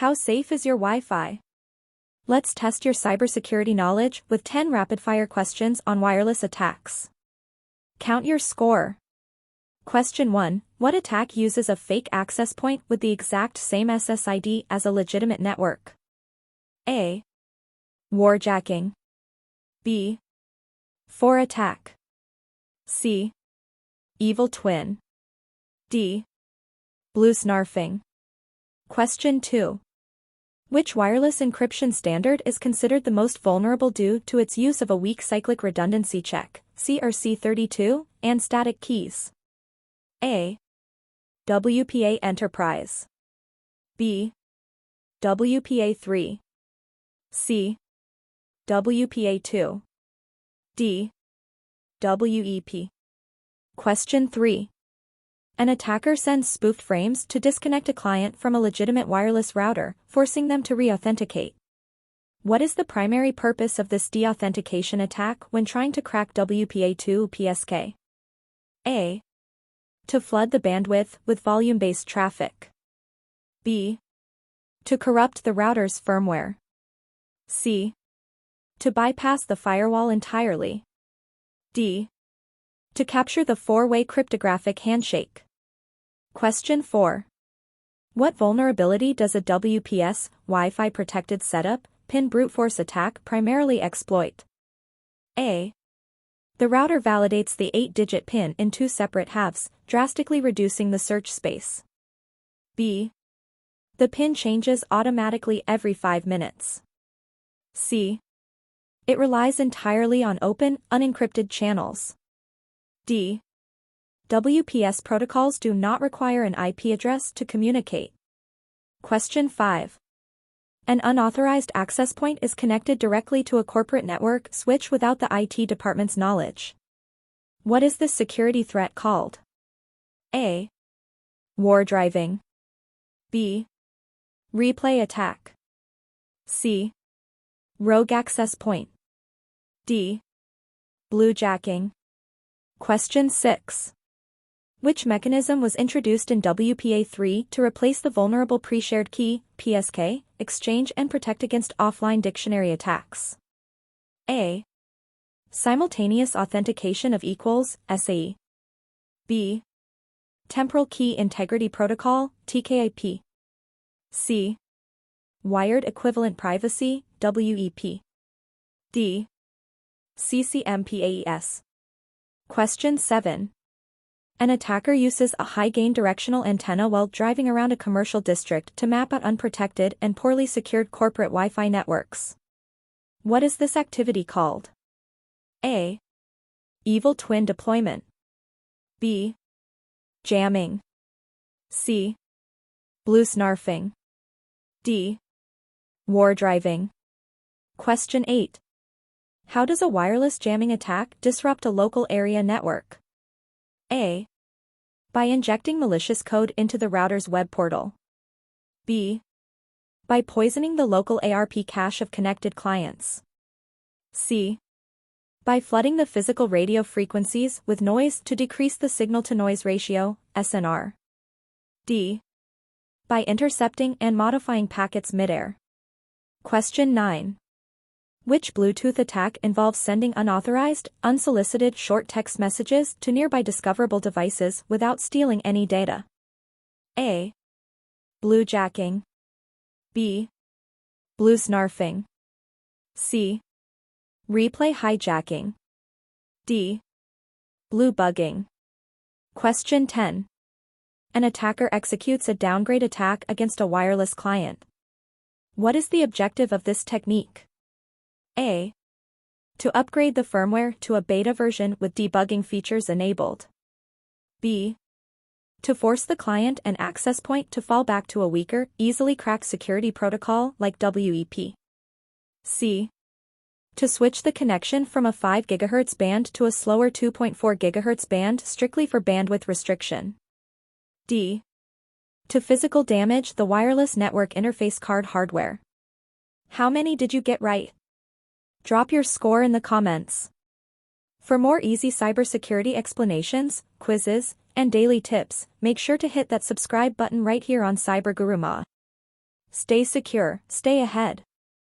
How safe is your Wi-Fi? Let's test your cybersecurity knowledge with 10 rapid-fire questions on wireless attacks. Count your score. Question 1. What attack uses a fake access point with the exact same SSID as a legitimate network? A. Warjacking. B. 4 attack. C. Evil twin. D. Bluesnarfing. Question 2. Which wireless encryption standard is considered the most vulnerable due to its use of a weak cyclic redundancy check, CRC32, and static keys? A. WPA Enterprise. B. WPA3. C. WPA2. D. WEP. Question 3. An attacker sends spoofed frames to disconnect a client from a legitimate wireless router, forcing them to re-authenticate. What is the primary purpose of this deauthentication attack when trying to crack WPA2 PSK? A. To flood the bandwidth with volume-based traffic. B. To corrupt the router's firmware. C. To bypass the firewall entirely. D. To capture the four-way cryptographic handshake. Question 4. What vulnerability does a WPS Wi-Fi protected setup PIN brute force attack primarily exploit? A. The router validates the 8-digit PIN in 2 separate halves, drastically reducing the search space. B. The PIN changes automatically every 5 minutes. C. It relies entirely on open, unencrypted channels. D. WPS protocols do not require an IP address to communicate. Question 5. An unauthorized access point is connected directly to a corporate network switch without the IT department's knowledge. What is this security threat called? A. Wardriving. B. Replay attack. C. Rogue access point. D. Bluejacking. Question 6. Which mechanism was introduced in WPA3 to replace the vulnerable pre-shared key, PSK, exchange and protect against offline dictionary attacks? A. Simultaneous Authentication of Equals, SAE. B. Temporal Key Integrity Protocol, TKIP. C. Wired Equivalent Privacy, WEP. D. CCMPAES. Question 7. An attacker uses a high-gain directional antenna while driving around a commercial district to map out unprotected and poorly secured corporate Wi-Fi networks. What is this activity called? A. Evil twin deployment. B. Jamming. C. Bluesnarfing. D. Wardriving. Question 8. How does a wireless jamming attack disrupt a local area network? A. By injecting malicious code into the router's web portal. B. By poisoning the local ARP cache of connected clients. C. By flooding the physical radio frequencies with noise to decrease the signal-to-noise ratio, SNR. D. By intercepting and modifying packets midair. Question 9. Which Bluetooth attack involves sending unauthorized, unsolicited short text messages to nearby discoverable devices without stealing any data? A. Bluejacking. B. Bluesnarfing. C. Replay hijacking. D. Bluebugging. Question 10. An attacker executes a downgrade attack against a wireless client. What is the objective of this technique? A. To upgrade the firmware to a beta version with debugging features enabled. B. To force the client and access point to fall back to a weaker, easily cracked security protocol like WEP. C. To switch the connection from a 5 GHz band to a slower 2.4 GHz band strictly for bandwidth restriction. D. To physical damage the wireless network interface card hardware. How many did you get right? Drop your score in the comments. For more easy cybersecurity explanations, quizzes, and daily tips, make sure to hit that subscribe button right here on CyberGuruMA. Stay secure, stay ahead.